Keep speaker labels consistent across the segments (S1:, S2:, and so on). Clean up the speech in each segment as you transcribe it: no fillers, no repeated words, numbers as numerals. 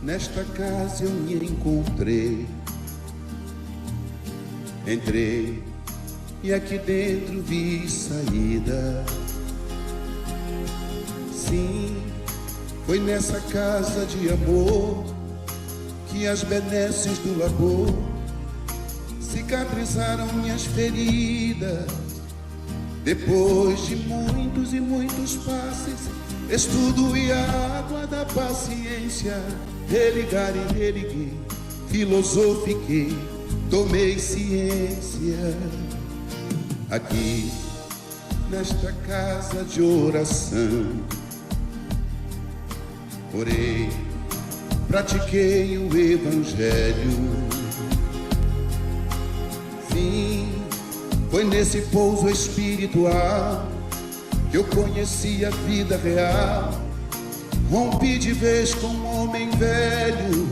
S1: Nesta casa eu me encontrei. Entrei e aqui dentro vi saída. Sim, foi nessa casa de amor que as benesses do labor cicatrizaram minhas feridas. Depois de muitos e muitos passes, estudo e a água da paciência, religar e religuei, filosofiquei, tomei ciência. Aqui, nesta casa de oração, orei, pratiquei o evangelho. Sim, foi nesse pouso espiritual que eu conheci a vida real. Rompi de vez com um homem velho.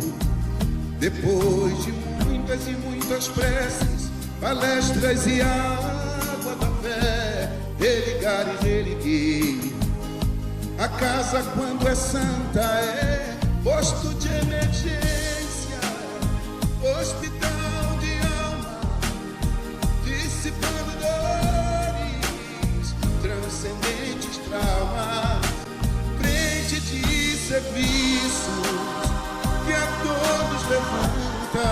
S1: Depois de muitas e muitas preces, palestras e água da fé, religar e religuei. A casa, quando é santa, é posto de emergência, hospital de alma, dissipando dores, transcendentes traumas, frente de serviços que a todos levanta,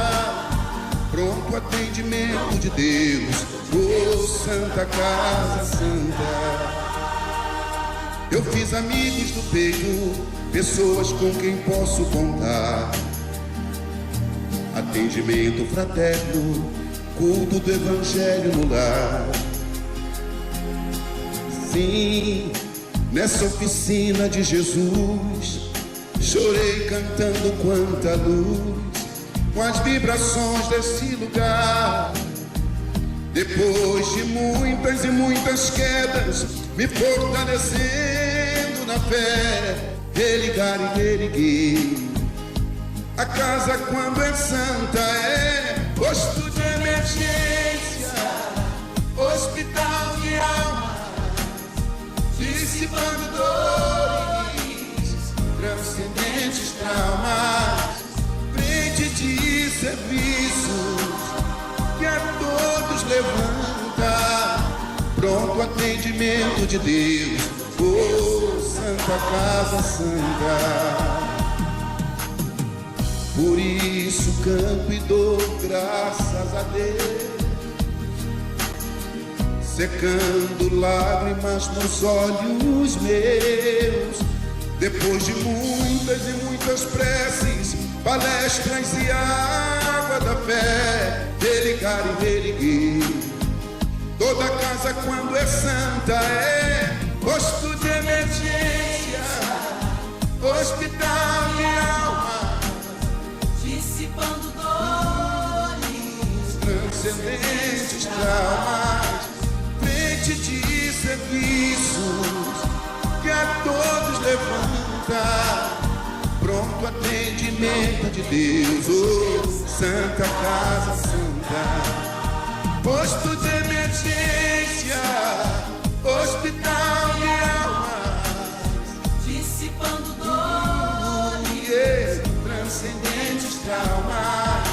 S1: pronto atendimento de Deus, oh Santa Casa Santa. Eu fiz amigos do peito, pessoas com quem posso contar. Atendimento fraterno, culto do evangelho no lar. Sim, nessa oficina de Jesus, chorei cantando quanta luz, com as vibrações desse lugar. Depois de muitas e muitas quedas, me fortalecendo na fé, religar e religuei. A casa, quando é santa, é posto de emergência, hospital de alma, dissipando dores, transcendentes traumas, frente de serviços que a todos levanta, pronto atendimento de Deus, oh Santa Casa Santa. Por isso canto e dou graças a Deus, secando lágrimas nos olhos meus. Depois de muitas e muitas preces, palestras e água da fé, religar e religuei. Toda casa, quando é santa, é posto de emergência, hospital de alma, dissipando dores, transcendentes traumas, frente de serviços que a todos levanta, pronto atendimento de Deus, oh Santa Casa Santa. Posto de emergência, hospital de almas, dissipando dores, transcendentes traumas,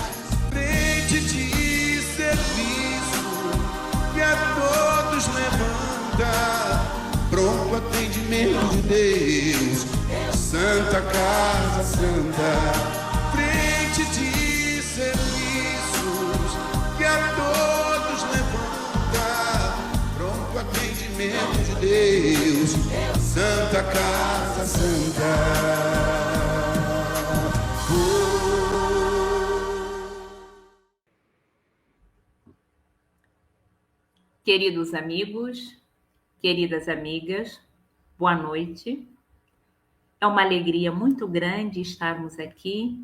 S1: frente de serviço que a todos levanta, pronto atendimento de Deus, Santa Casa Santa. Frente de serviços que a todos levanta, pronto atendimento de Deus, Santa Casa Santa.
S2: Queridos amigos, queridas amigas, boa noite. É uma alegria muito grande estarmos aqui,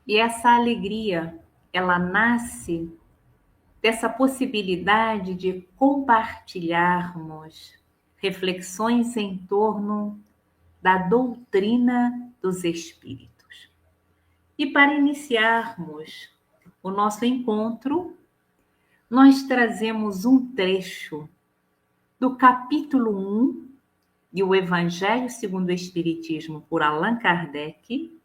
S2: e essa alegria, ela nasce dessa possibilidade de compartilharmos reflexões em torno da doutrina dos espíritos. E para iniciarmos o nosso encontro, nós trazemos um trecho do capítulo 1 de O Evangelho segundo o Espiritismo, por Allan Kardec,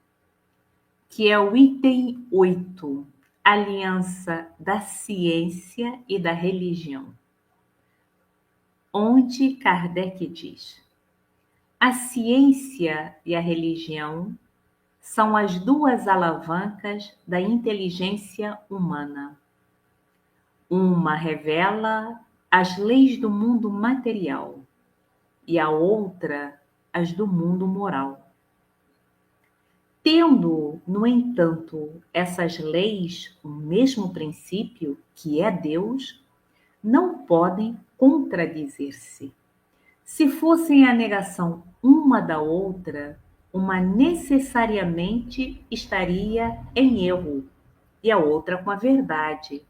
S2: que é o item 8, aliança da ciência e da religião, onde Kardec diz: a ciência e a religião são as duas alavancas da inteligência humana. Uma revela as leis do mundo material e a outra as do mundo moral. Tendo, no entanto, essas leis o mesmo princípio, que é Deus, não podem contradizer-se. Se fossem a negação uma da outra, uma necessariamente estaria em erro e a outra com a verdade.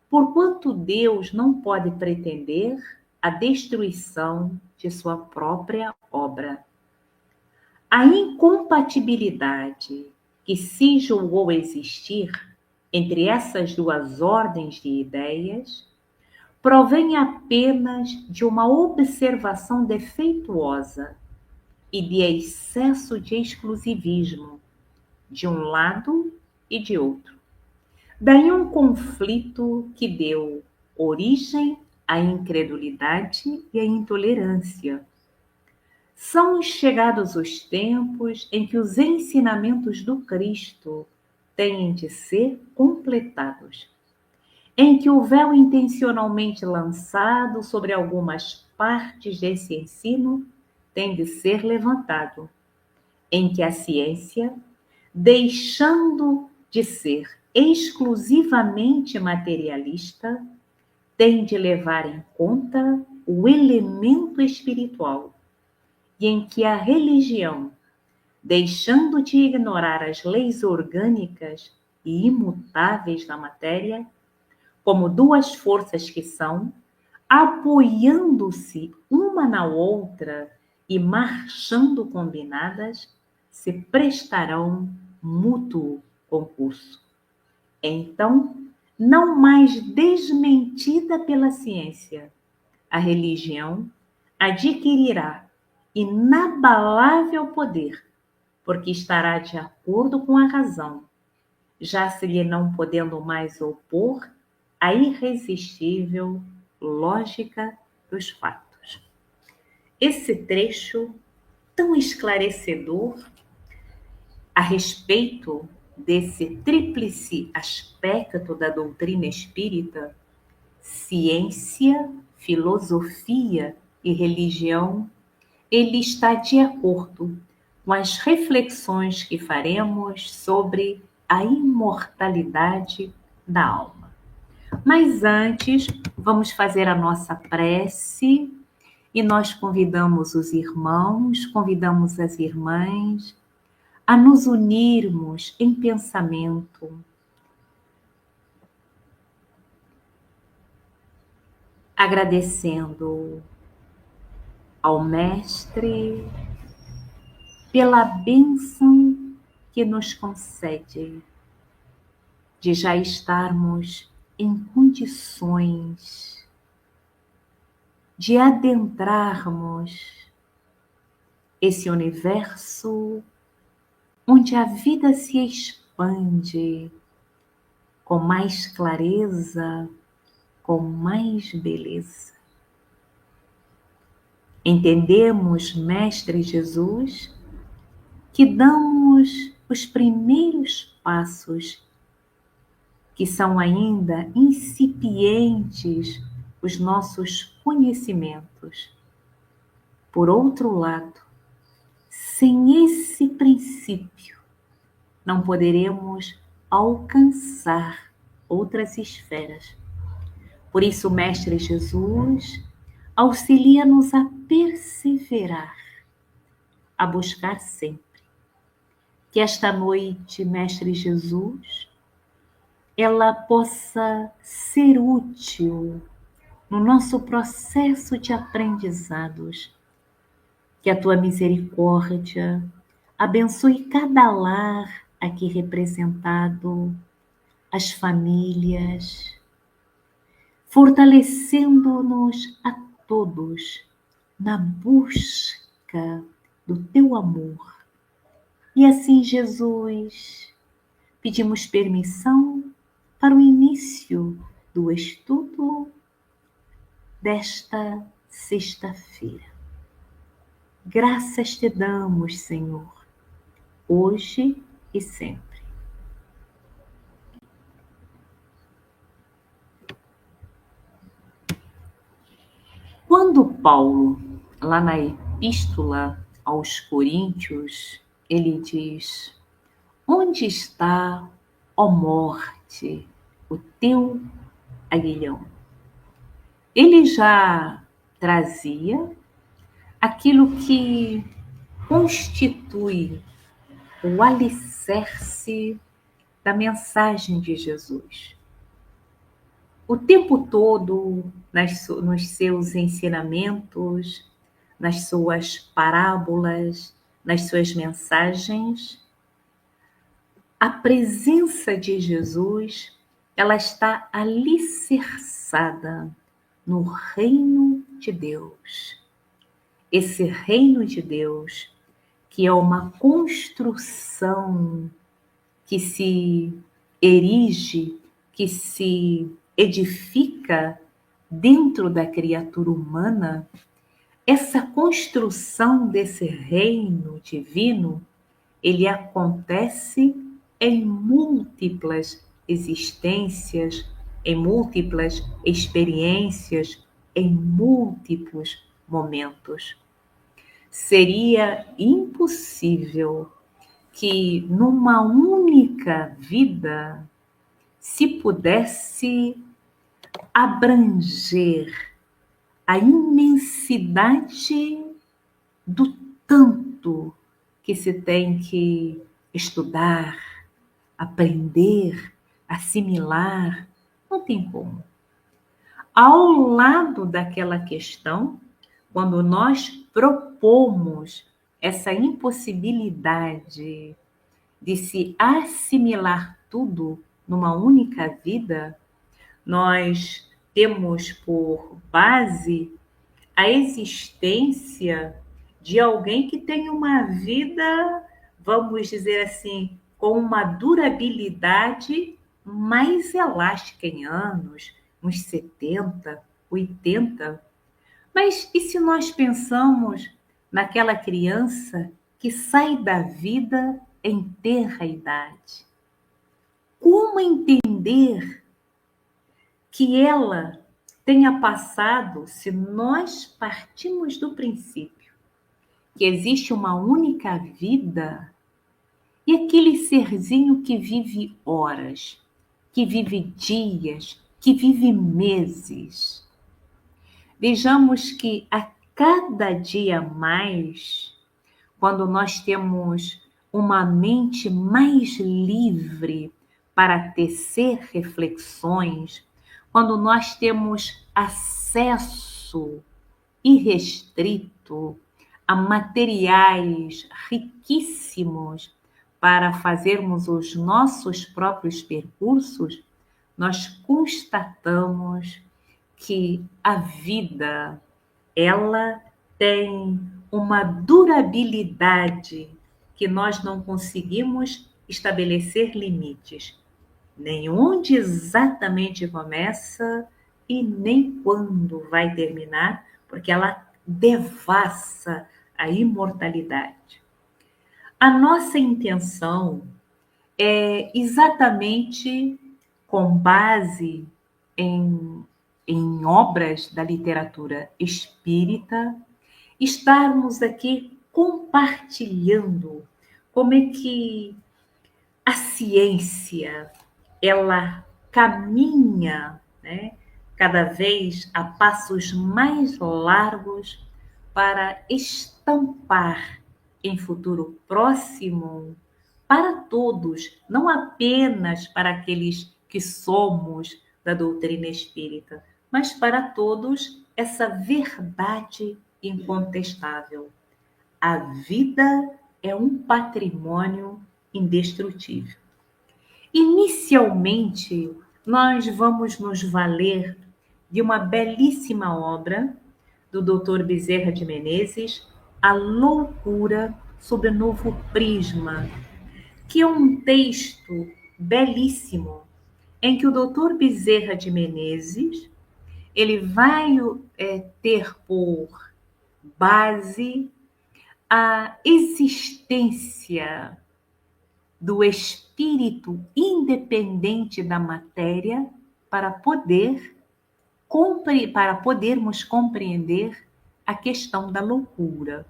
S2: Porquanto Deus não pode pretender a destruição de sua própria obra. A incompatibilidade que se julgou existir entre essas duas ordens de ideias provém apenas de uma observação defeituosa e de excesso de exclusivismo de um lado e de outro. Daí um conflito que deu origem à incredulidade e à intolerância. São chegados os tempos em que os ensinamentos do Cristo têm de ser completados, em que o véu intencionalmente lançado sobre algumas partes desse ensino tem de ser levantado, em que a ciência, deixando de ser exclusivamente materialista, tem de levar em conta o elemento espiritual, e em que a religião, deixando de ignorar as leis orgânicas e imutáveis da matéria, como duas forças que são, apoiando-se uma na outra e marchando combinadas, se prestarão mútuo concurso. Então, não mais desmentida pela ciência, a religião adquirirá inabalável poder, porque estará de acordo com a razão, já se lhe não podendo mais opor a irresistível lógica dos fatos. Esse trecho tão esclarecedor a respeito desse tríplice aspecto da doutrina espírita, ciência, filosofia e religião, ele está de acordo com as reflexões que faremos sobre a imortalidade da alma. Mas antes, vamos fazer a nossa prece e nós convidamos os irmãos, convidamos as irmãs a nos unirmos em pensamento, agradecendo ao Mestre pela bênção que nos concede de já estarmos em condições de adentrarmos esse universo onde a vida se expande com mais clareza, com mais beleza. Entendemos, Mestre Jesus, que damos os primeiros passos, que são ainda incipientes os nossos conhecimentos. Por outro lado, sem esse princípio, não poderemos alcançar outras esferas. Por isso, Mestre Jesus auxilia-nos a perseverar, a buscar sempre. Que esta noite, Mestre Jesus, ela possa ser útil no nosso processo de aprendizados. Que a tua misericórdia abençoe cada lar aqui representado, as famílias, fortalecendo-nos a todos na busca do teu amor. E assim, Jesus, pedimos permissão para o início do estudo desta sexta-feira. Graças te damos, Senhor, hoje e sempre. Quando Paulo, lá na Epístola aos Coríntios, ele diz: onde está, ó morte, o teu aguilhão? Ele já trazia aquilo que constitui o alicerce da mensagem de Jesus. O tempo todo, nos seus ensinamentos, nas suas parábolas, nas suas mensagens, a presença de Jesus, ela está alicerçada no reino de Deus. Esse reino de Deus, que é uma construção que se erige, que se edifica dentro da criatura humana, essa construção desse reino divino, ele acontece em múltiplas existências, em múltiplas experiências, em múltiplos momentos. Seria impossível que numa única vida se pudesse abranger a imensidade do tanto que se tem que estudar, aprender, assimilar. Não tem como. Ao lado daquela questão, quando nós propomos essa impossibilidade de se assimilar tudo numa única vida, nós temos por base a existência de alguém que tem uma vida, vamos dizer assim, com uma durabilidade mais elástica em anos, uns 70, 80. Mas e se nós pensamos naquela criança que sai da vida em tenra idade? Como entender que ela tenha passado, se nós partimos do princípio que existe uma única vida, e aquele serzinho que vive horas, que vive dias, que vive meses? Vejamos que a cada dia mais, quando nós temos uma mente mais livre para tecer reflexões, quando nós temos acesso irrestrito a materiais riquíssimos para fazermos os nossos próprios percursos, nós constatamos que a vida, ela tem uma durabilidade que nós não conseguimos estabelecer limites, nem onde exatamente começa e nem quando vai terminar, porque ela devassa a imortalidade. A nossa intenção é exatamente com base em obras da literatura espírita, estarmos aqui compartilhando como é que a ciência, ela caminha, né, cada vez a passos mais largos para estampar em futuro próximo para todos, não apenas para aqueles que somos da doutrina espírita, mas para todos essa verdade incontestável. A vida é um patrimônio indestrutível. Inicialmente, nós vamos nos valer de uma belíssima obra do Dr. Bezerra de Menezes, A Loucura sob o Novo Prisma, que é um texto belíssimo, em que o Dr. Bezerra de Menezes, ele vai ter por base a existência do espírito independente da matéria para podermos compreender a questão da loucura.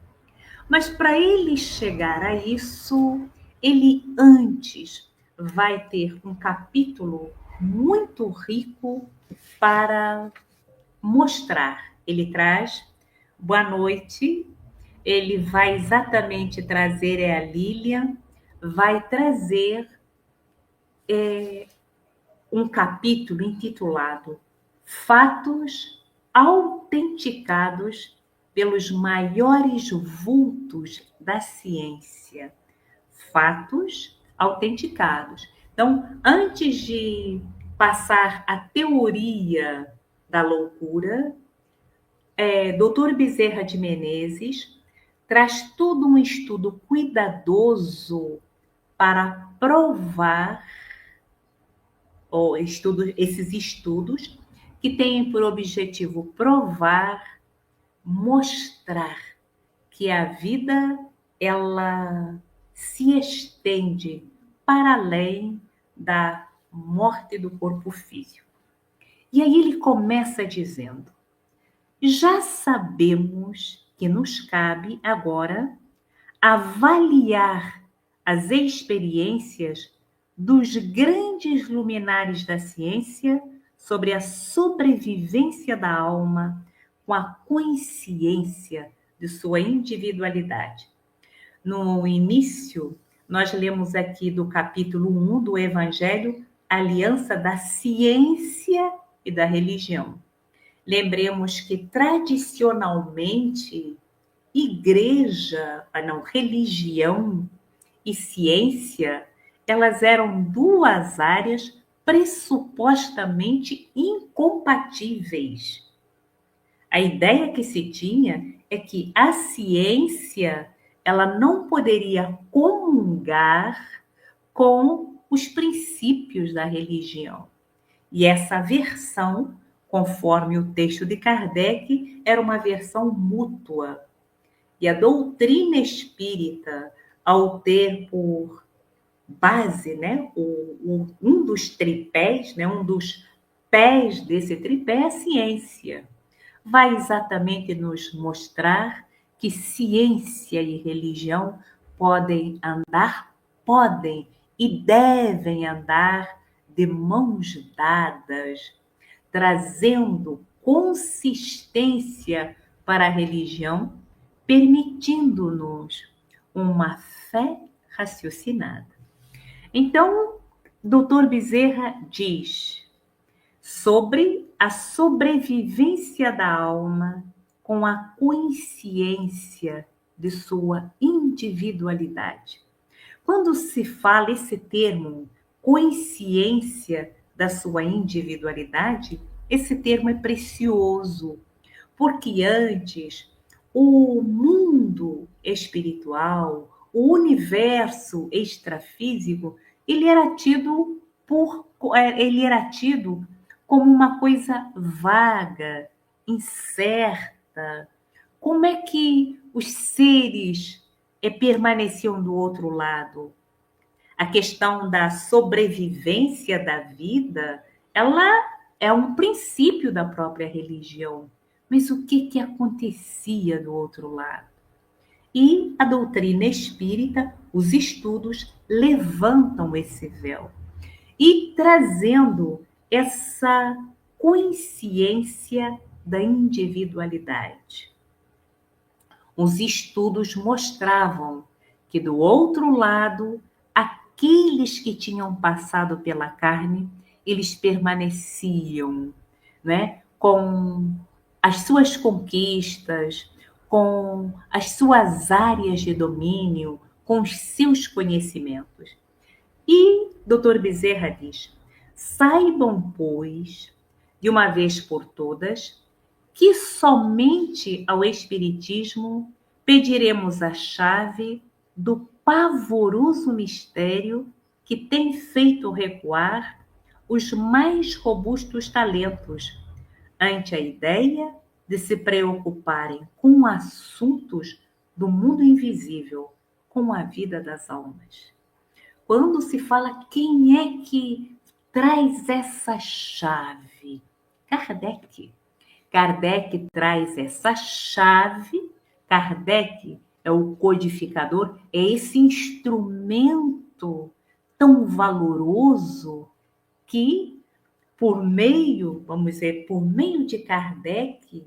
S2: Mas para ele chegar a isso, ele antes vai ter um capítulo muito rico para mostrar. Ele traz boa noite, ele vai exatamente trazer a Lilian, vai trazer um capítulo intitulado Fatos autenticados pelos maiores vultos da ciência. Fatos autenticados. Então, antes de passar a teoria da loucura, Dr. Bezerra de Menezes traz todo um estudo cuidadoso para provar esses estudos que têm por objetivo provar, mostrar que a vida ela se estende para além da morte do corpo físico. E aí ele começa dizendo: já sabemos que nos cabe agora avaliar as experiências dos grandes luminares da ciência sobre a sobrevivência da alma com a consciência de sua individualidade. No início, nós lemos aqui do capítulo 1 do Evangelho, a aliança da ciência e da religião. Lembremos que tradicionalmente, religião e ciência, elas eram duas áreas pressupostamente incompatíveis. A ideia que se tinha é que a ciência ela não poderia comungar com os princípios da religião. E essa versão, conforme o texto de Kardec, era uma versão mútua. E a doutrina espírita, ao ter por base, né, um dos tripés, né, um dos pés desse tripé é a ciência. Vai exatamente nos mostrar que ciência e religião podem e devem andar de mãos dadas, trazendo consistência para a religião, permitindo-nos uma fé raciocinada. Então, Dr. Bezerra diz sobre a sobrevivência da alma com a consciência de sua individualidade. Quando se fala esse termo, consciência da sua individualidade, esse termo é precioso, porque antes o mundo espiritual, o universo extrafísico, ele era tido como uma coisa vaga, incerta. Como é que os seres permaneciam do outro lado? A questão da sobrevivência da vida, ela é um princípio da própria religião. Mas o que acontecia do outro lado? E a doutrina espírita, os estudos levantam esse véu e trazendo essa consciência da individualidade. Os estudos mostravam que do outro lado, aqueles que tinham passado pela carne, eles permaneciam, né, com as suas conquistas, com as suas áreas de domínio, com os seus conhecimentos. E Dr. Bezerra diz: saibam, pois, de uma vez por todas, que somente ao Espiritismo pediremos a chave do pavoroso mistério que tem feito recuar os mais robustos talentos ante a ideia de se preocuparem com assuntos do mundo invisível, com a vida das almas. Quando se fala quem é que traz essa chave, Kardec. Kardec traz essa chave. Kardec é o codificador, é esse instrumento tão valoroso que, por meio, vamos dizer, por meio de Kardec,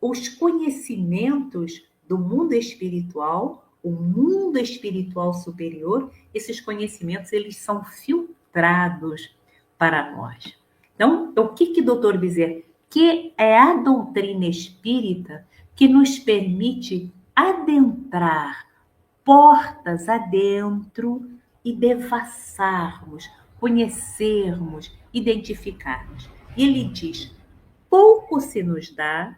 S2: os conhecimentos do mundo espiritual, o mundo espiritual superior, esses conhecimentos eles são filtrados para nós. Então, o que Dr. Bezerra, que é a doutrina espírita que nos permite adentrar portas adentro e devassarmos, conhecermos, identificarmos. E ele diz: pouco se nos dá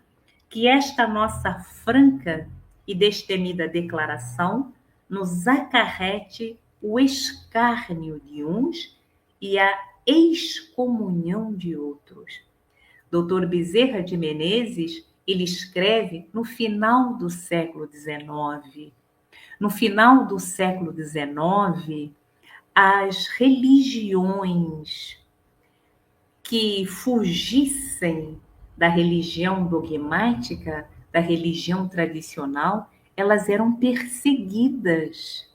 S2: que esta nossa franca e destemida declaração nos acarrete o escárnio de uns e a excomunhão de outros. Dr. Bezerra de Menezes, ele escreve no final do século XIX. No final do século XIX, as religiões que fugissem da religião dogmática, da religião tradicional, elas eram perseguidas.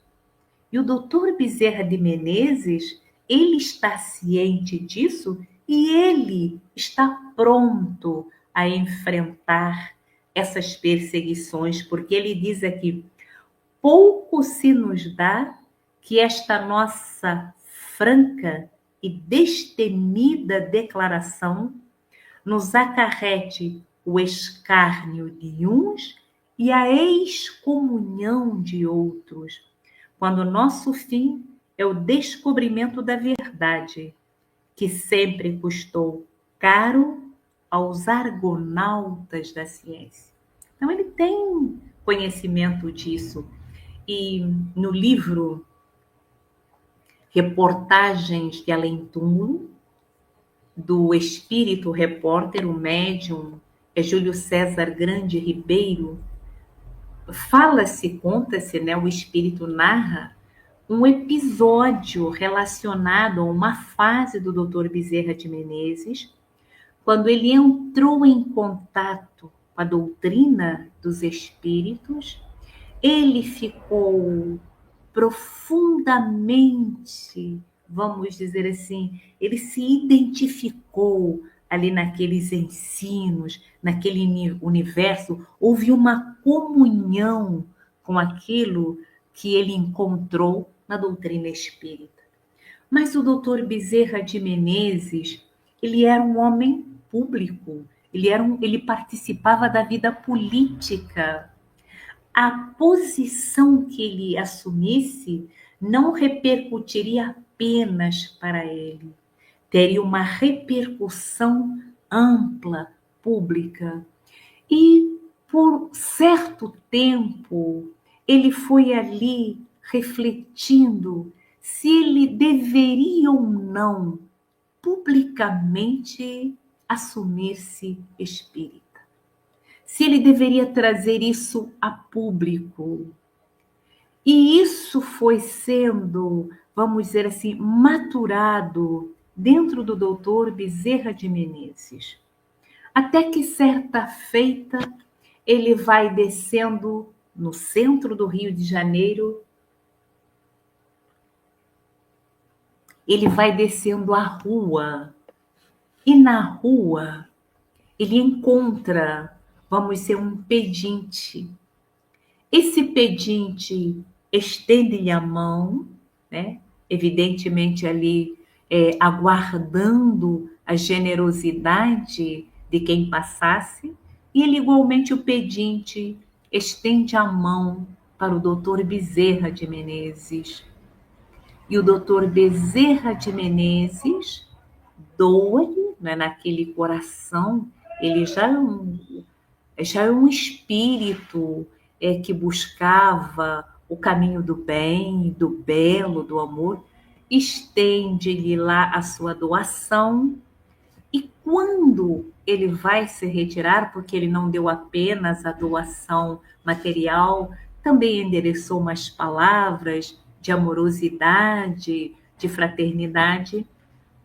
S2: E o doutor Bezerra de Menezes, ele está ciente disso e ele está pronto a enfrentar essas perseguições, porque ele diz aqui: pouco se nos dá que esta nossa franca e destemida declaração nos acarrete o escárnio de uns e a excomunhão de outros, quando nosso fim é o descobrimento da verdade, que sempre custou caro aos argonautas da ciência. Então, ele tem conhecimento disso. E no livro Reportagens de Além-Túmulo, do espírito repórter, o médium, é Júlio César Grande Ribeiro, conta-se, né, o espírito narra um episódio relacionado a uma fase do Dr. Bezerra de Menezes, quando ele entrou em contato com a doutrina dos espíritos. Ele ficou profundamente, vamos dizer assim, ele se identificou ali naqueles ensinos, naquele universo. Houve uma comunhão com aquilo que ele encontrou na doutrina espírita. Mas o doutor Bezerra de Menezes, ele era um homem público, ele participava da vida política. A posição que ele assumisse não repercutiria apenas para ele, teria uma repercussão ampla, pública. E por certo tempo ele foi ali refletindo se ele deveria ou não publicamente assumir-se espírita. Se ele deveria trazer isso a público. E isso foi sendo, vamos dizer assim, maturado dentro do doutor Bezerra de Menezes. Até que certa feita ele vai descendo no centro do Rio de Janeiro, ele vai descendo a rua, e na rua ele encontra, vamos dizer, um pedinte. Esse pedinte estende-lhe a mão, né? Evidentemente ali aguardando a generosidade de quem passasse, e ele igualmente, o pedinte, estende a mão para o doutor Bezerra de Menezes. E o doutor Bezerra de Menezes doa-lhe, né, naquele coração, ele já é um espírito que buscava o caminho do bem, do belo, do amor. estende-lhe lá a sua doação, e quando ele vai se retirar, porque ele não deu apenas a doação material, também endereçou umas palavras de amorosidade, de fraternidade.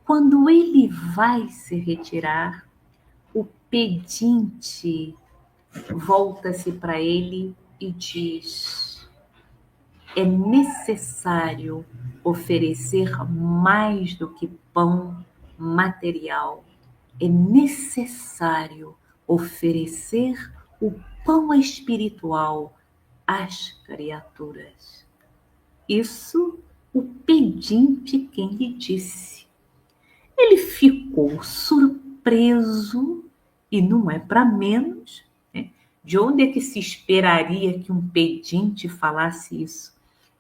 S2: Quando ele vai se retirar, o pedinte volta-se para ele e diz: é necessário oferecer mais do que pão material. É necessário oferecer o pão espiritual às criaturas. Isso o pedinte quem lhe disse. Ele ficou surpreso, e não é para menos, né? De onde é que se esperaria que um pedinte falasse isso?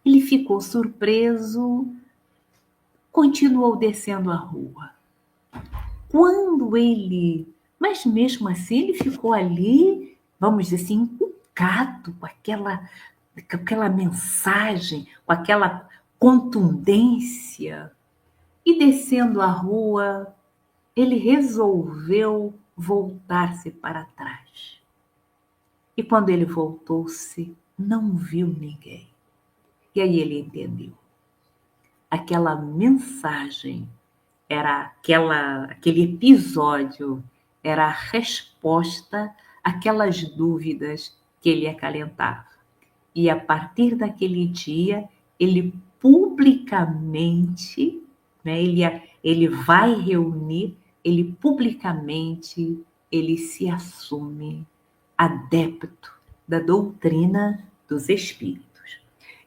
S2: Ele ficou surpreso, continuou descendo a rua. Mas mesmo assim ele ficou ali, vamos dizer assim, encucado com aquela mensagem, com aquela contundência. E descendo a rua, ele resolveu voltar-se para trás. E quando ele voltou-se, não viu ninguém. E aí ele entendeu. Aquela mensagem aquele episódio era a resposta àquelas dúvidas que ele acalentava. E a partir daquele dia, ele publicamente, né, ele vai reunir, ele publicamente, ele se assume adepto da doutrina dos espíritos.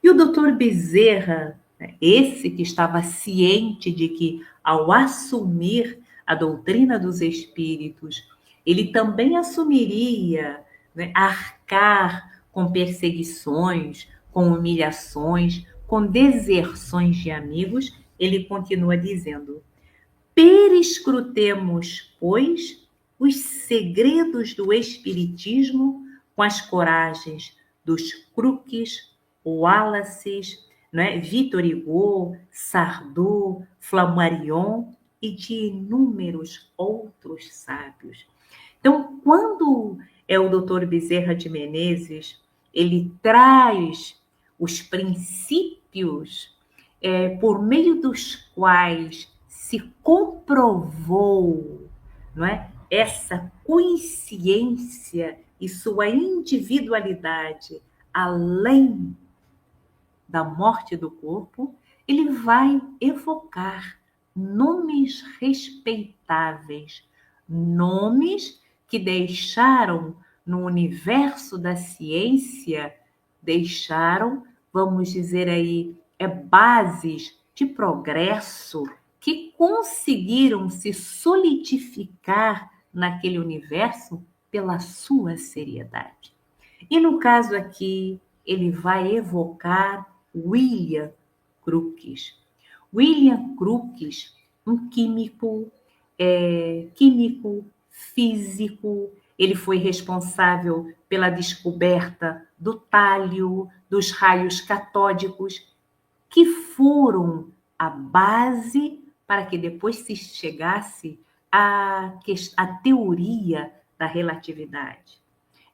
S2: E o doutor Bezerra, esse que estava ciente de que, ao assumir a doutrina dos espíritos, ele também assumiria, né, arcar com perseguições, com humilhações, com deserções de amigos, ele continua dizendo: perescrutemos, pois, os segredos do espiritismo com as coragens dos Crookes, Wallaces, né, Victor Hugo, Sardou, Flammarion e de inúmeros outros sábios. Então, quando o Dr. Bezerra de Menezes, ele traz os princípios por meio dos quais se comprovou, não é, essa consciência e sua individualidade além da morte do corpo, ele vai evocar nomes respeitáveis, nomes que deixaram no universo da ciência, vamos dizer aí, bases de progresso que conseguiram se solidificar naquele universo pela sua seriedade. E no caso aqui, ele vai evocar William Crookes. William Crookes, um químico, físico, ele foi responsável pela descoberta do tálio, dos raios catódicos, que foram a base para que depois se chegasse à teoria da relatividade.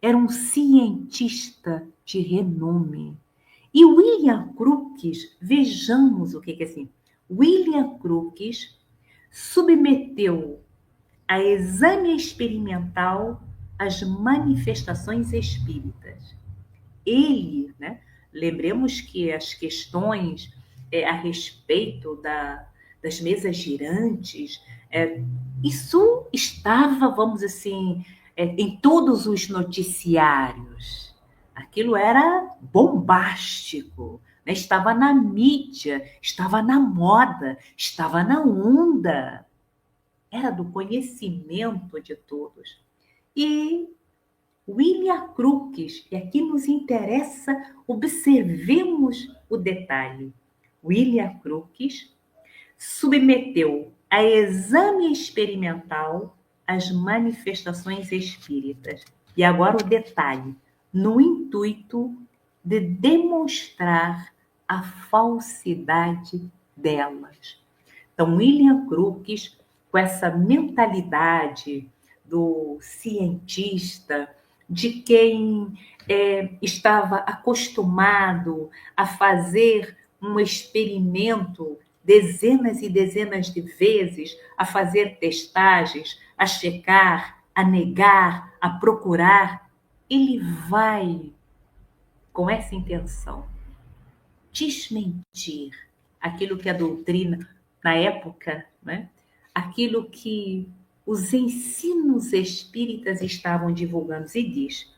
S2: Era um cientista de renome. E William Crookes, vejamos o que é assim. William Crookes submeteu a exame experimental as manifestações espíritas. Ele, né, lembremos que as questões a respeito das mesas girantes, isso estava, vamos dizer assim, em todos os noticiários. Aquilo era bombástico, né? Estava na mídia, estava na moda, estava na onda. Era do conhecimento de todos. E William Crookes, e aqui nos interessa, observemos o detalhe. William Crookes submeteu a exame experimental as manifestações espíritas. E agora o detalhe, no intuito de demonstrar a falsidade delas. Então, William Crookes, com essa mentalidade do cientista, de quem estava acostumado a fazer um experimento dezenas e dezenas de vezes, a fazer testagens, a checar, a negar, a procurar, ele vai com essa intenção desmentir aquilo que a doutrina, na época, né, aquilo que os ensinos espíritas estavam divulgando, e diz: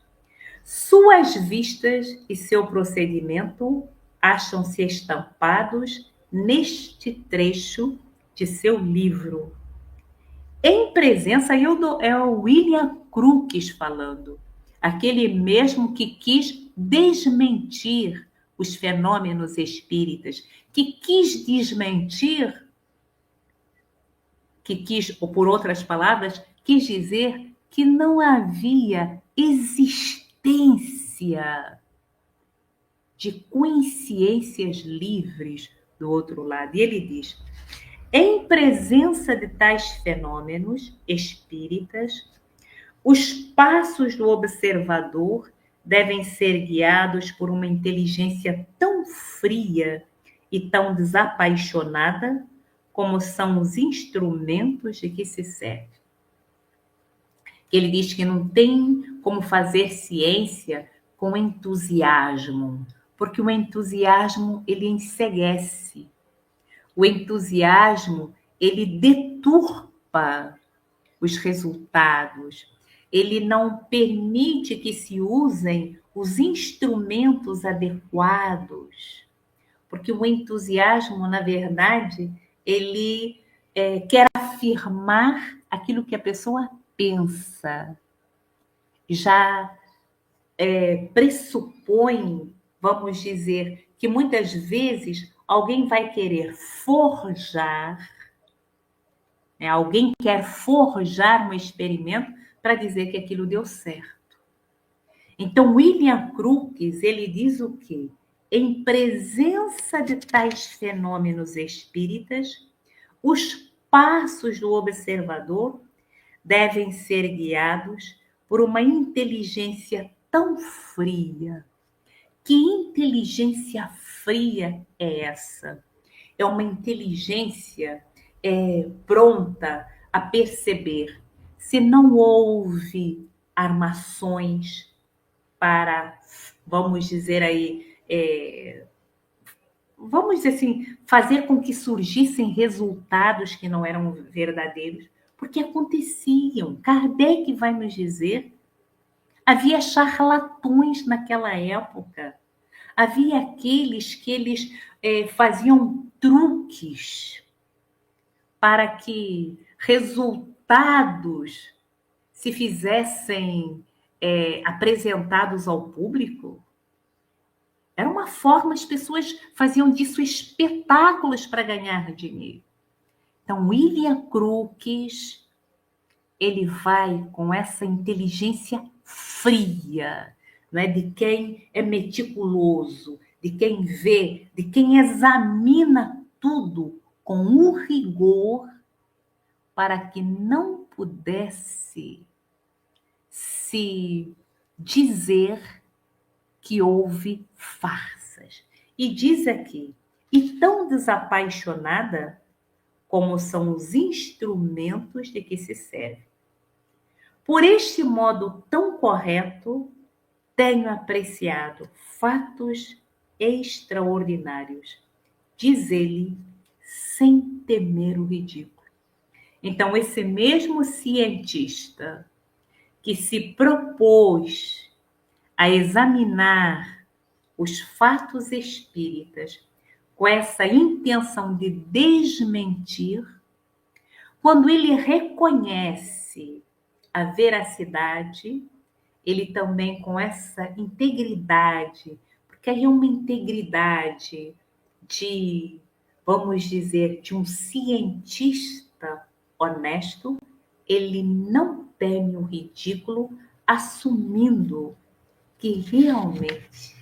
S2: suas vistas e seu procedimento acham-se estampados neste trecho de seu livro. Em presença, é o William Crookes falando, aquele mesmo que quis desmentir os fenômenos espíritas, que quis desmentir, ou por outras palavras, quis dizer que não havia existência de consciências livres do outro lado. E ele diz: em presença de tais fenômenos espíritas, os passos do observador devem ser guiados por uma inteligência tão fria e tão desapaixonada como são os instrumentos de que se serve. Ele diz que não tem como fazer ciência com entusiasmo, porque o entusiasmo, ele enceguece. O entusiasmo, ele deturpa os resultados. Ele não permite que se usem os instrumentos adequados. Porque o entusiasmo, na verdade, ele quer afirmar aquilo que a pessoa pensa. Já pressupõe, vamos dizer, que muitas vezes alguém vai querer forjar, alguém quer forjar um experimento para dizer que aquilo deu certo. Então, William Crookes, ele diz o quê? Em presença de tais fenômenos espíritas, os passos do observador devem ser guiados por uma inteligência tão fria. Que inteligência fria é essa? É uma inteligência pronta a perceber se não houve armações para, vamos dizer aí, vamos dizer assim, fazer com que surgissem resultados que não eram verdadeiros, porque aconteciam. Kardec vai nos dizer, havia charlatões naquela época, havia aqueles que eles faziam truques para que resultados se fizessem apresentados ao público. Era uma forma, as pessoas faziam disso espetáculos para ganhar dinheiro. Então, William Crookes, ele vai com essa inteligência fria, não é? De quem é meticuloso, de quem vê, de quem examina tudo com um rigor para que não pudesse se dizer que houve farsas. E diz aqui, e tão desapaixonada como são os instrumentos de que se serve. Por este modo tão correto, tenho apreciado fatos extraordinários, diz ele, sem temer o ridículo. Então, esse mesmo cientista que se propôs a examinar os fatos espíritas com essa intenção de desmentir, quando ele reconhece a veracidade, ele também com essa integridade, porque aí é uma integridade de, vamos dizer, de um cientista honesto, ele não teme o ridículo, assumindo que realmente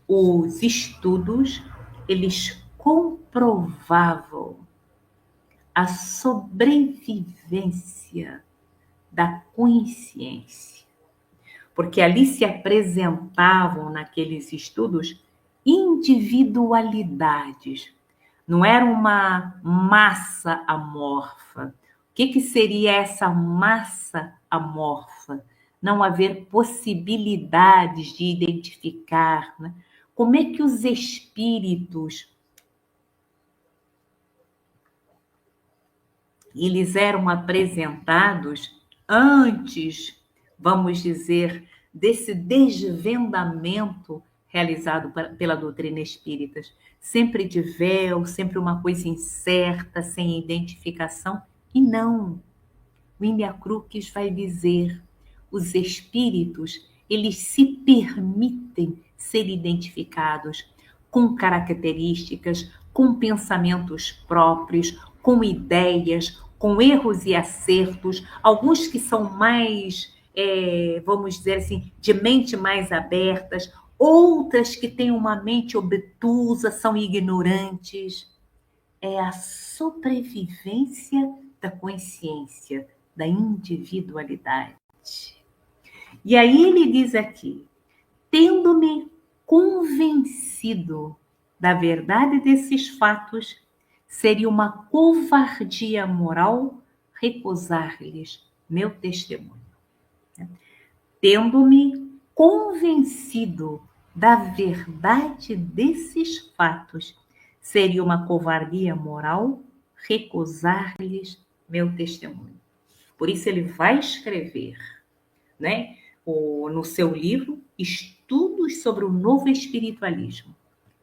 S2: os estudos, eles comprovavam a sobrevivência da consciência, porque ali se apresentavam naqueles estudos individualidades, não era uma massa amorfa. O que seria essa massa amorfa? Não haver possibilidades de identificar, né? Como é que os espíritos eles eram apresentados antes, vamos dizer, desse desvendamento realizado pela doutrina espírita, sempre de véu, sempre uma coisa incerta, sem identificação, e não. William Crookes vai dizer, os espíritos, eles se permitem ser identificados com características, com pensamentos próprios, com ideias, com erros e acertos, alguns que são mais, vamos dizer assim, de mente mais abertas, outras que têm uma mente obtusa, são ignorantes. É a sobrevivência da consciência, da individualidade. E aí ele diz aqui, tendo-me convencido da verdade desses fatos, seria uma covardia moral recusar-lhes meu testemunho. Tendo-me convencido da verdade desses fatos, seria uma covardia moral recusar-lhes meu testemunho. Por isso ele vai escrever, né, no seu livro Estudos sobre o Novo Espiritualismo.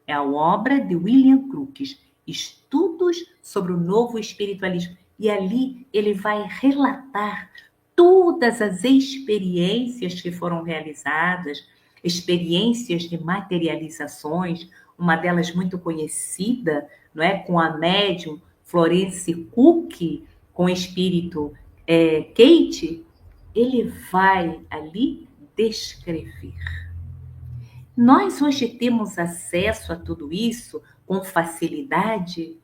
S2: É a obra de William Crookes, Estudos sobre o Novo Espiritualismo. E ali ele vai relatar todas as experiências que foram realizadas, experiências de materializações, uma delas muito conhecida, não é, com a médium Florence Cook, com o espírito Kate, ele vai ali descrever. Nós hoje temos acesso a tudo isso com facilidade,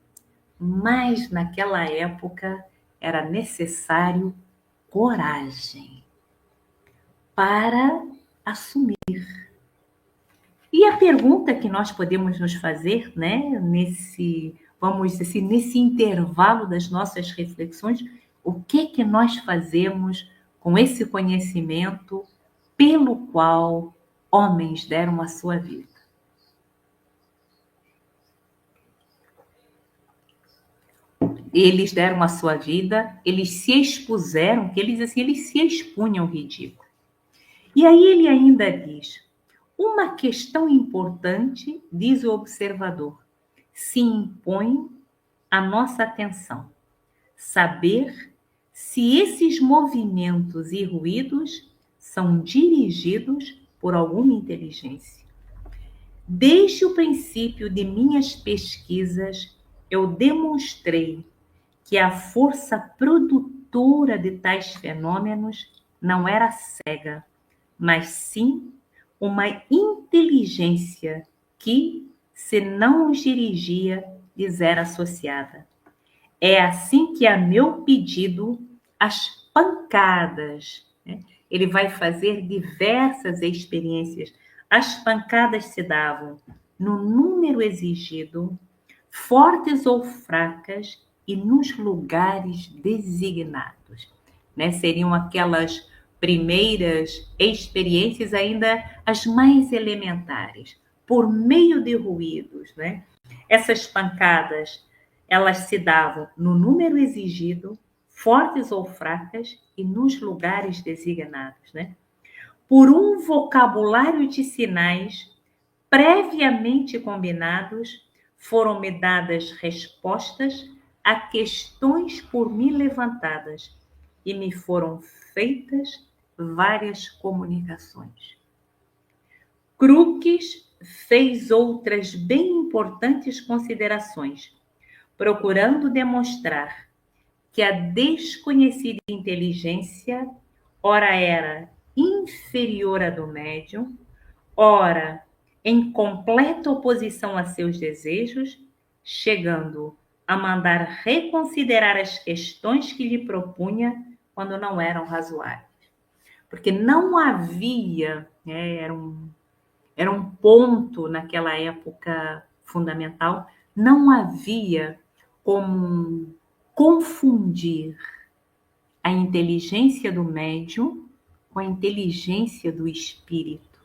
S2: mas naquela época era necessário coragem para assumir. E a pergunta que nós podemos nos fazer, né, vamos dizer assim, nesse intervalo das nossas reflexões, o que nós fazemos com esse conhecimento pelo qual homens deram a sua vida? Eles deram a sua vida, eles se expuseram, que eles assim, eles se expunham ao ridículo. E aí ele ainda diz, uma questão importante, diz o observador, se impõe à nossa atenção, saber se esses movimentos e ruídos são dirigidos por alguma inteligência. Desde o princípio de minhas pesquisas, eu demonstrei que a força produtora de tais fenômenos não era cega, mas sim uma inteligência que, se não os dirigia, lhes era associada. É assim que, a meu pedido, as pancadas, né? Ele vai fazer diversas experiências. As pancadas se davam no número exigido, fortes ou fracas, e nos lugares designados, né? Seriam aquelas primeiras experiências ainda as mais elementares, por meio de ruídos, né? Essas pancadas, elas se davam no número exigido, fortes ou fracas, e nos lugares designados, né? Por um vocabulário de sinais previamente combinados, foram-me dadas respostas a questões por mim levantadas e me foram feitas várias comunicações. Crookes fez outras bem importantes considerações, procurando demonstrar que a desconhecida inteligência ora era inferior à do médium, ora em completa oposição a seus desejos, chegando a mandar reconsiderar as questões que lhe propunha quando não eram razoáveis. Porque não havia, né, era um ponto naquela época fundamental, não havia como confundir a inteligência do médium com a inteligência do espírito.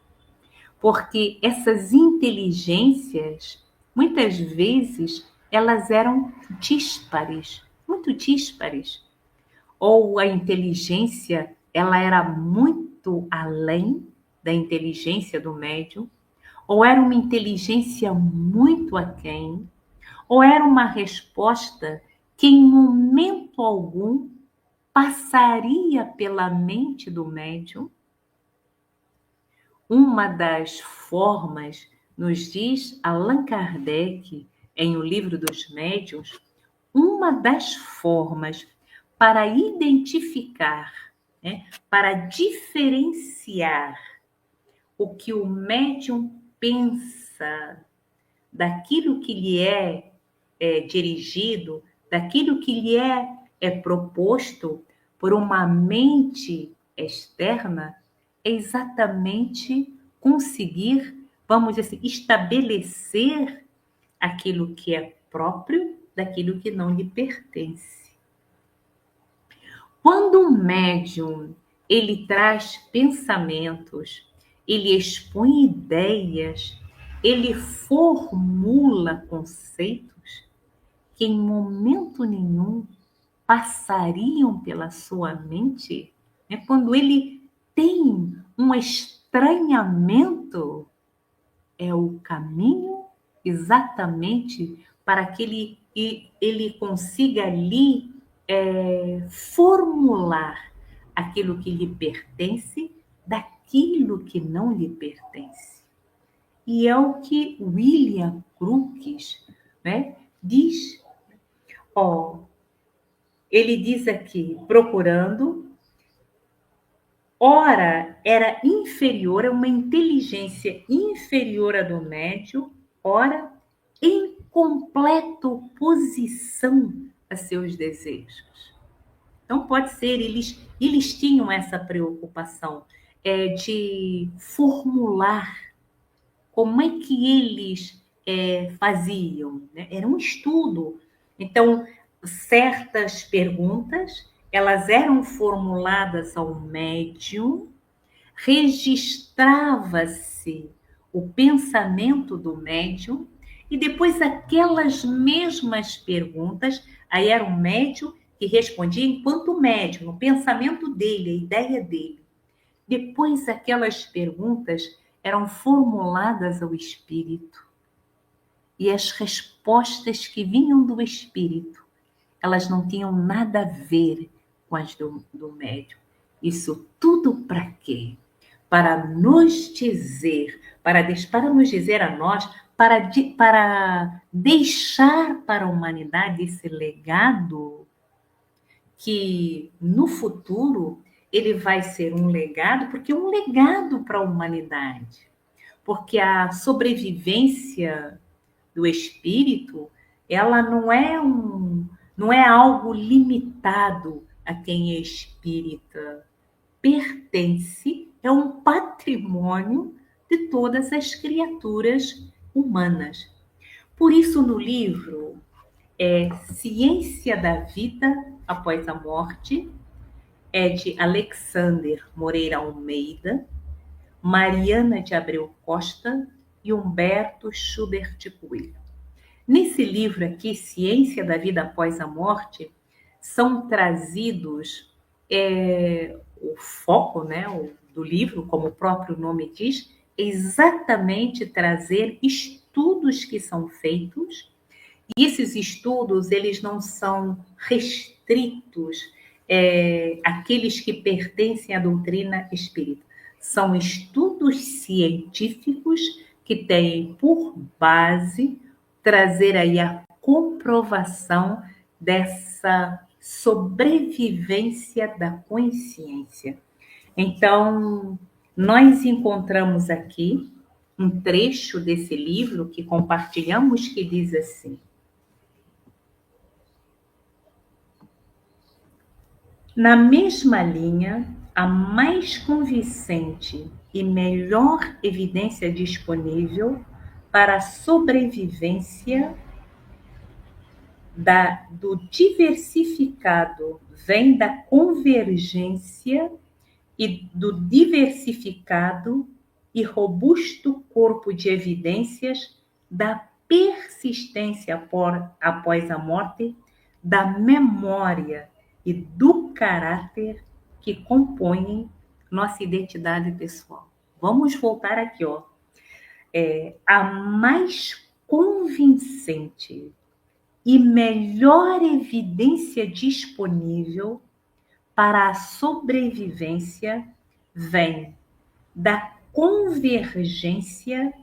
S2: Porque essas inteligências, muitas vezes, elas eram díspares, muito díspares. Ou a inteligência, ela era muito além da inteligência do médium, ou era uma inteligência muito aquém, ou era uma resposta que em momento algum passaria pela mente do médium. Uma das formas, nos diz Allan Kardec em O Livro dos Médiuns, uma das formas para identificar, né, para diferenciar o que o médium pensa daquilo que lhe é dirigido, daquilo que lhe é proposto por uma mente externa, é exatamente conseguir, vamos dizer assim, estabelecer aquilo que é próprio daquilo que não lhe pertence. Quando um médium ele traz pensamentos, ele expõe ideias, ele formula conceitos que em momento nenhum passariam pela sua mente, né? Quando ele tem um estranhamento, é o caminho exatamente para que ele consiga ali formular aquilo que lhe pertence daquilo que não lhe pertence. E é o que William Crookes, né, diz. Ele diz aqui, procurando, ora era inferior, é uma inteligência inferior à do médium, ora em completa oposição a seus desejos. Então, pode ser, eles tinham essa preocupação de formular como é que eles faziam, né? Era um estudo. Então, certas perguntas, elas eram formuladas ao médium, registrava-se o pensamento do médium, e depois aquelas mesmas perguntas, aí era o médium que respondia enquanto médium, no pensamento dele, a ideia dele. Depois aquelas perguntas eram formuladas ao espírito. E as respostas que vinham do espírito, elas não tinham nada a ver com as do médium. Isso tudo para quê? Para nos dizer, para nos dizer a nós, para deixar para a humanidade esse legado que no futuro ele vai ser um legado, porque é um legado para a humanidade. Porque a sobrevivência do espírito, ela não é algo limitado a quem é espírita. Pertence, é um patrimônio de todas as criaturas humanas. Por isso, no livro Ciência da Vida Após a Morte, é de Alexander Moreira Almeida, Mariana de Abreu Costa e Humberto Schubert Coelho. Nesse livro aqui, Ciência da Vida Após a Morte, são trazidos o foco, né, do livro, como o próprio nome diz, é exatamente trazer estudos que são feitos, e esses estudos eles não são restritos àqueles que pertencem à doutrina espírita. São estudos científicos que têm por base trazer aí a comprovação dessa sobrevivência da consciência. Então, nós encontramos aqui um trecho desse livro que compartilhamos que diz assim: Na mesma linha, a mais convincente e melhor evidência disponível para a sobrevivência do diversificado vem da convergência e do diversificado e robusto corpo de evidências da persistência após a morte, da memória e do caráter que compõem nossa identidade pessoal. Vamos voltar aqui, ó. A mais convincente e melhor evidência disponível para a sobrevivência vem da convergência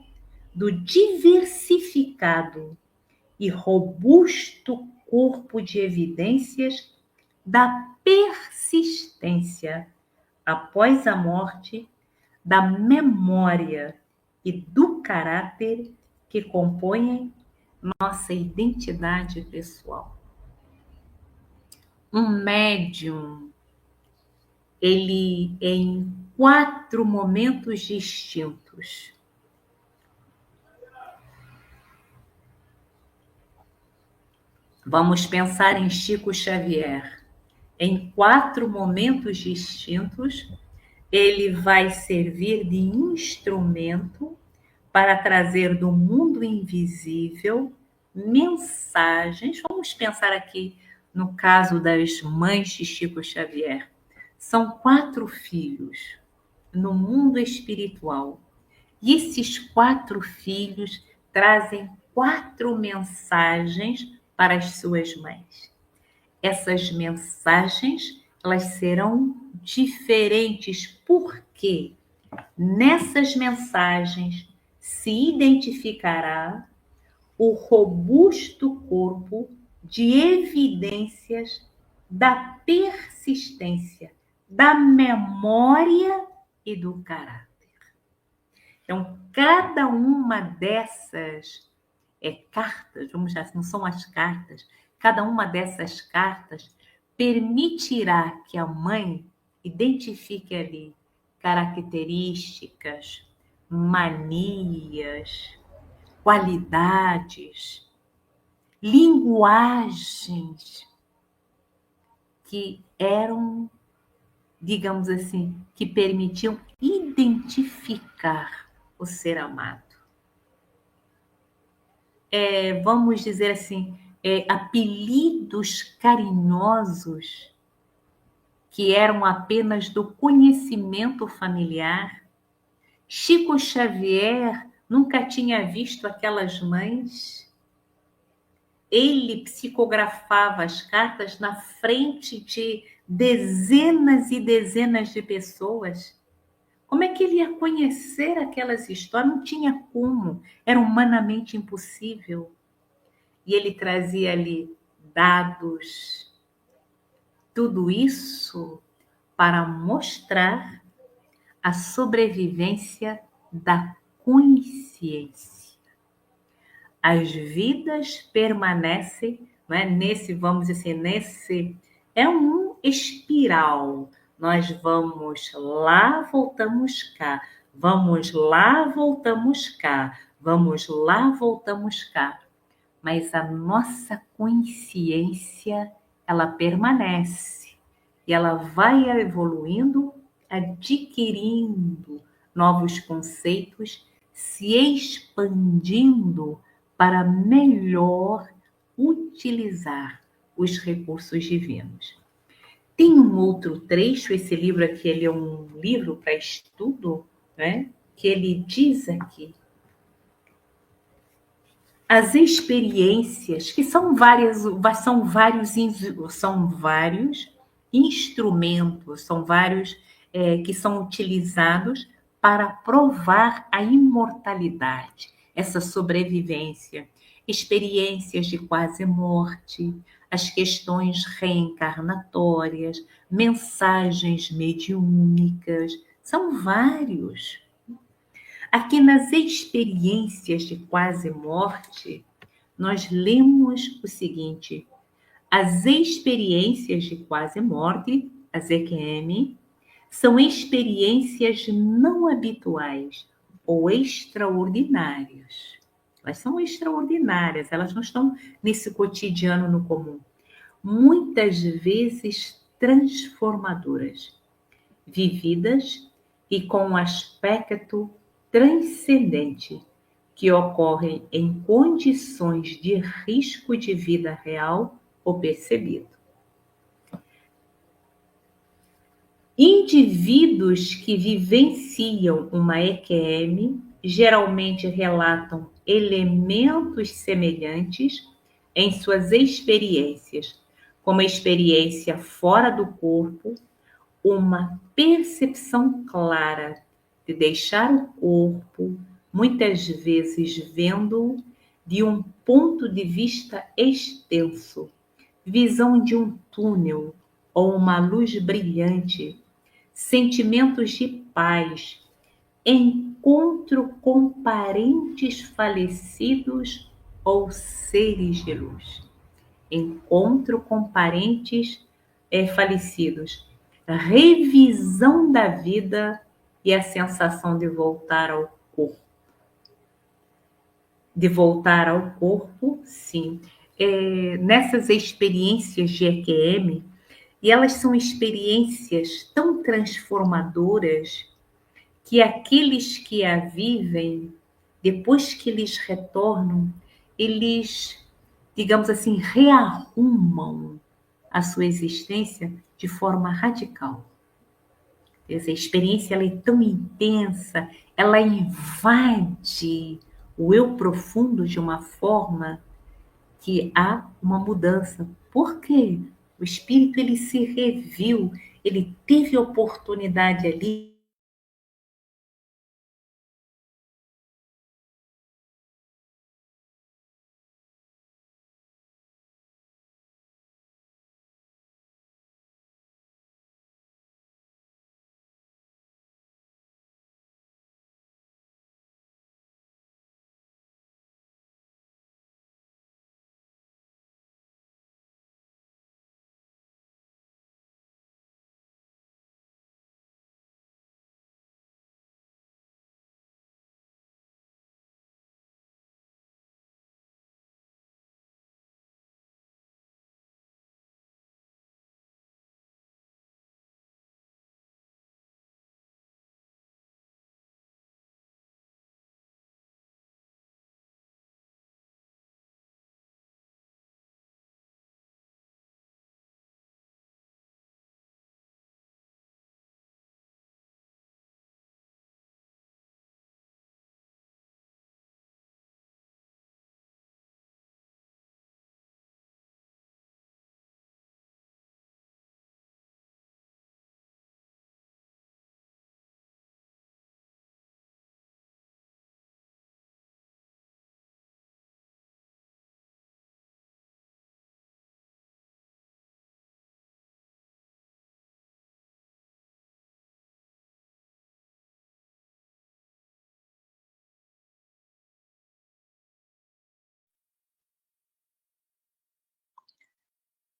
S2: do diversificado e robusto corpo de evidências da persistência após a morte, da memória e do caráter que compõem nossa identidade pessoal. Um médium, ele é em 4 momentos distintos. Vamos pensar em Chico Xavier. Em 4 momentos distintos, ele vai servir de instrumento para trazer do mundo invisível mensagens. Vamos pensar aqui no caso das mães de Chico Xavier. São 4 filhos no mundo espiritual. E esses 4 filhos trazem 4 mensagens para as suas mães. Essas mensagens, elas serão diferentes porque nessas mensagens se identificará o robusto corpo de evidências da persistência, da memória e do caráter. Então, cada uma dessas cartas, vamos dizer assim, não são as cartas, cada uma dessas cartas permitirá que a mãe identifique ali características, manias, qualidades, linguagens que eram, digamos assim, que permitiam identificar o ser amado. Vamos dizer assim, apelidos carinhosos que eram apenas do conhecimento familiar. Chico Xavier nunca tinha visto aquelas mães. Ele psicografava as cartas na frente de dezenas e dezenas de pessoas. Como é que ele ia conhecer aquelas histórias? Não tinha como, era humanamente impossível. E ele trazia ali dados, tudo isso para mostrar a sobrevivência da consciência. As vidas permanecem, não é? Vamos dizer, nesse é um espiral. Nós vamos lá, voltamos cá. Vamos lá, voltamos cá. Vamos lá, voltamos cá. Mas a nossa consciência, ela permanece. E ela vai evoluindo, adquirindo novos conceitos, se expandindo para melhor utilizar os recursos divinos. Tem um outro trecho, esse livro aqui ele é um livro para estudo, né? Que ele diz aqui: as experiências, que são vários instrumentos, são vários que são utilizados para provar a imortalidade, essa sobrevivência, experiências de quase morte, as questões reencarnatórias, mensagens mediúnicas, são vários. Aqui nas experiências de quase morte, nós lemos o seguinte: as experiências de quase morte As EQM são experiências não habituais ou extraordinárias. Elas são extraordinárias, elas não estão nesse cotidiano no comum. Muitas vezes transformadoras, vividas e com um aspecto transcendente, que ocorrem em condições de risco de vida real ou percebido. Indivíduos que vivenciam uma EQM geralmente relatam elementos semelhantes em suas experiências, como a experiência fora do corpo, uma percepção clara de deixar o corpo, muitas vezes vendo-o de um ponto de vista extenso, visão de um túnel ou uma luz brilhante, sentimentos de paz, encontro com parentes falecidos ou seres de luz. Encontro com parentes falecidos, revisão da vida e a sensação de voltar ao corpo. De voltar ao corpo, sim. Nessas experiências de EQM, e elas são experiências tão transformadoras que aqueles que a vivem, depois que eles retornam, eles, digamos assim, rearrumam a sua existência de forma radical. Essa experiência ela é tão intensa, ela invade o eu profundo de uma forma que há uma mudança. Por quê? O espírito ele se reviu, ele teve oportunidade ali.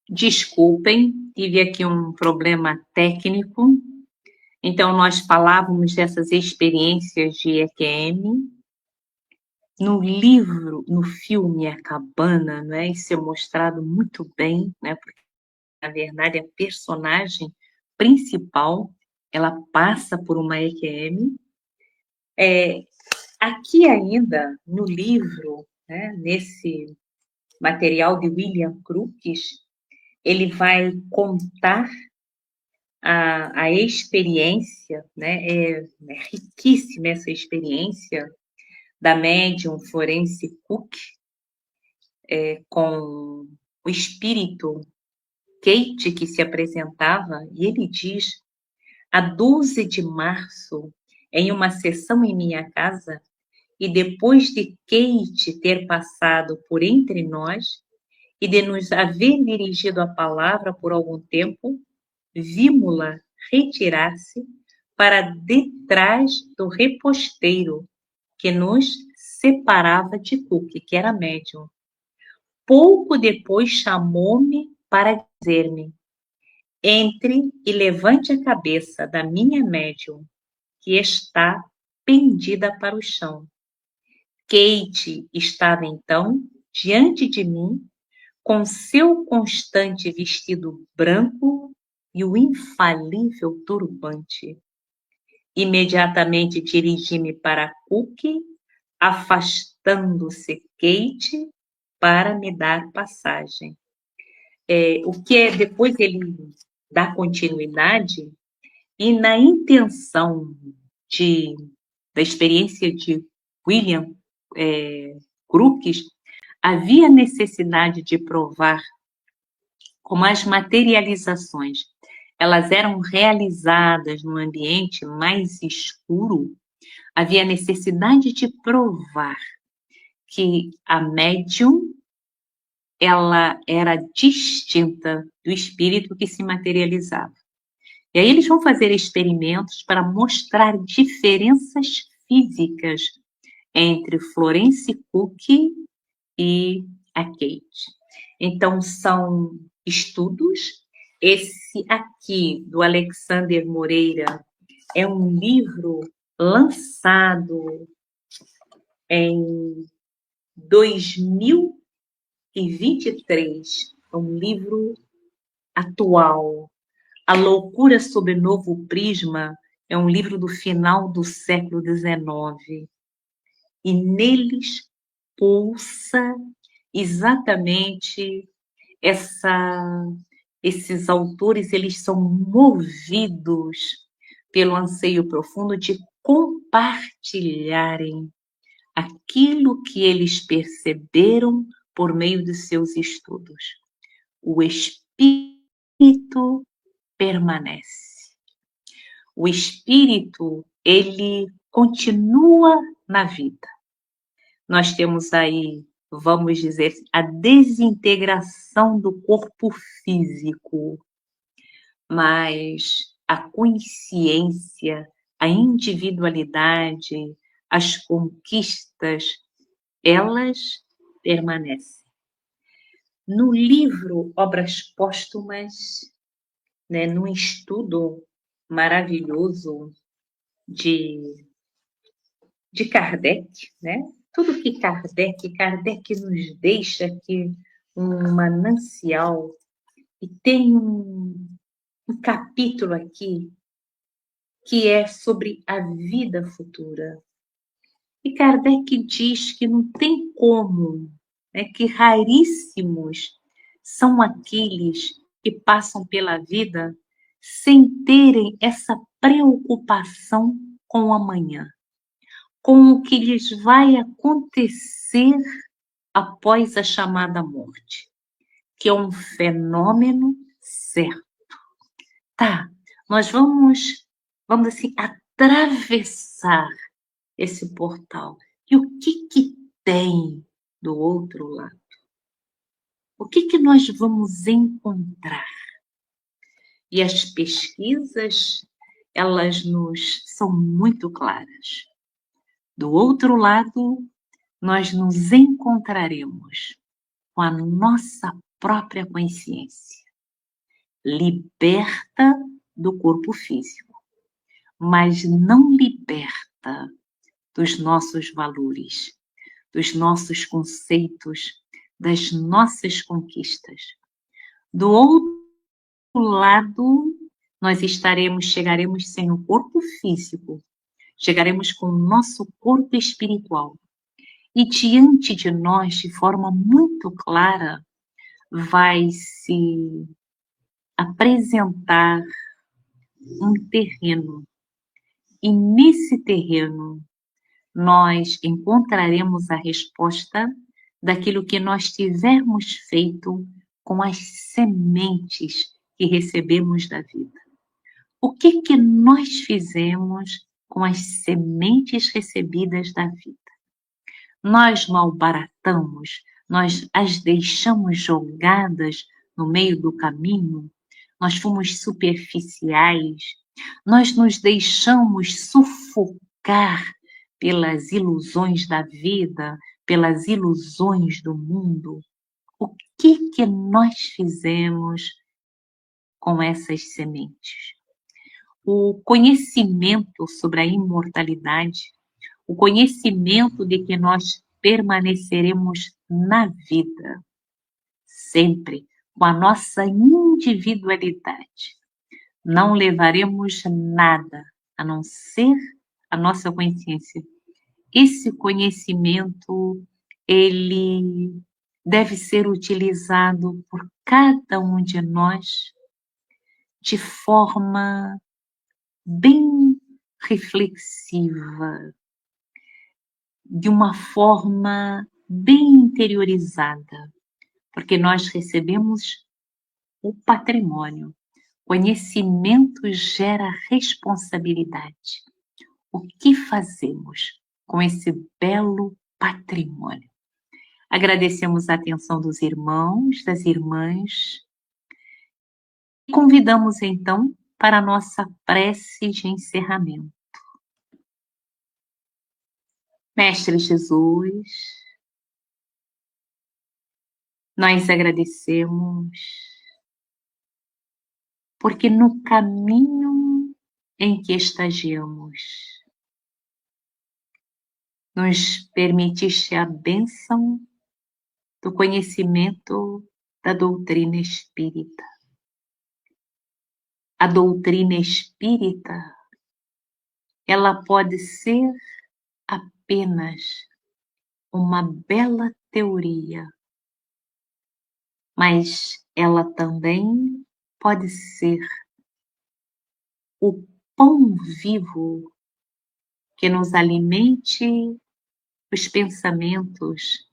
S2: Desculpem, tive aqui um problema técnico. Então, nós falávamos dessas experiências de EQM. No livro, no filme A Cabana, né, isso é mostrado muito bem, né, porque, na verdade, a personagem principal, ela passa por uma EQM. Aqui ainda, no livro, né, nesse material de William Crookes, ele vai contar a experiência, né? É riquíssima essa experiência da médium Florence Cook com o espírito Kate que se apresentava, e ele diz: a 12 de março, em uma sessão em minha casa, e depois de Kate ter passado por entre nós e de nos haver dirigido a palavra por algum tempo, vimos-la retirar-se para detrás do reposteiro que nos separava de Cook, que era médium. Pouco depois chamou-me para dizer-me: Entre e levante a cabeça da minha médium, que está pendida para o chão. Kate estava então diante de mim, com seu constante vestido branco e o infalível turbante. Imediatamente dirigi-me para Cook, afastando-se Kate para me dar passagem. O que é depois ele dá continuidade e na intenção da experiência de William Crookes, havia necessidade de provar como as materializações elas eram realizadas num ambiente mais escuro, havia necessidade de provar que a médium ela era distinta do espírito que se materializava. E aí eles vão fazer experimentos para mostrar diferenças físicas entre Florence Cook e a Kate. Então, são estudos. Esse aqui, do Alexander Moreira, é um livro lançado em 2023. É um livro atual. A Loucura sob Novo Prisma é um livro do final do século XIX. E neles pulsa exatamente esses autores, eles são movidos pelo anseio profundo de compartilharem aquilo que eles perceberam por meio dos seus estudos. O espírito permanece. O espírito, ele continua na vida. Nós temos aí, vamos dizer, a desintegração do corpo físico, mas a consciência, a individualidade, as conquistas, elas permanecem. No livro Obras Póstumas, num estudo maravilhoso de Kardec, tudo que Kardec nos deixa aqui um manancial, e tem um capítulo aqui que é sobre a vida futura. E Kardec diz que não tem como, que raríssimos são aqueles que passam pela vida sem terem essa preocupação com o amanhã, com o que lhes vai acontecer após a chamada morte, que é um fenômeno certo. Tá, nós vamos assim, atravessar esse portal. E o que tem do outro lado? O que nós vamos encontrar? E as pesquisas, elas são muito claras. Do outro lado, nós nos encontraremos com a nossa própria consciência, liberta do corpo físico, mas não liberta dos nossos valores, dos nossos conceitos, das nossas conquistas. Do outro lado, nós chegaremos sem o corpo físico, chegaremos com o nosso corpo espiritual. E diante de nós, de forma muito clara, vai se apresentar um terreno. E nesse terreno, nós encontraremos a resposta daquilo que nós tivermos feito com as sementes que recebemos da vida. O que nós fizemos com as sementes recebidas da vida? Nós malbaratamos, nós as deixamos jogadas no meio do caminho, nós fomos superficiais, nós nos deixamos sufocar pelas ilusões da vida, pelas ilusões do mundo. O que nós fizemos com essas sementes. O conhecimento sobre a imortalidade, o conhecimento de que nós permaneceremos na vida, sempre com a nossa individualidade. Não levaremos nada a não ser a nossa consciência. Esse conhecimento, ele deve ser utilizado por cada um de nós de forma bem reflexiva, de uma forma bem interiorizada, porque nós recebemos o patrimônio. Conhecimento gera responsabilidade. O que fazemos com esse belo patrimônio? Agradecemos a atenção dos irmãos, das irmãs, e convidamos então para a nossa prece de encerramento. Mestre Jesus, nós agradecemos porque no caminho em que estagiamos, nos permitiste a bênção do conhecimento da doutrina espírita. A doutrina espírita, ela pode ser apenas uma bela teoria, mas ela também pode ser o pão vivo que nos alimente os pensamentos,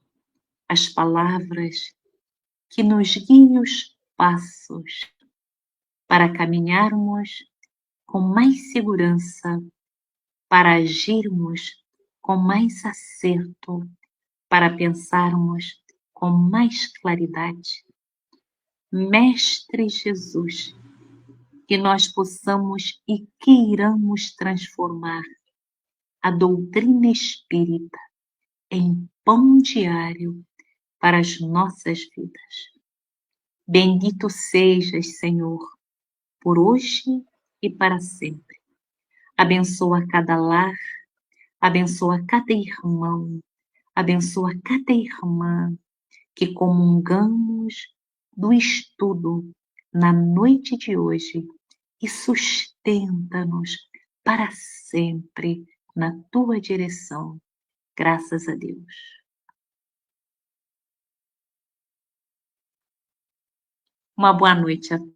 S2: as palavras, que nos guiem os passos para caminharmos com mais segurança, para agirmos com mais acerto, para pensarmos com mais claridade. Mestre Jesus, que nós possamos e queiramos transformar a doutrina espírita em pão diário para as nossas vidas. Bendito sejas, Senhor, por hoje e para sempre. Abençoa cada lar, abençoa cada irmão, abençoa cada irmã que comungamos do estudo na noite de hoje e sustenta-nos para sempre na tua direção. Graças a Deus. Uma boa noite a todos.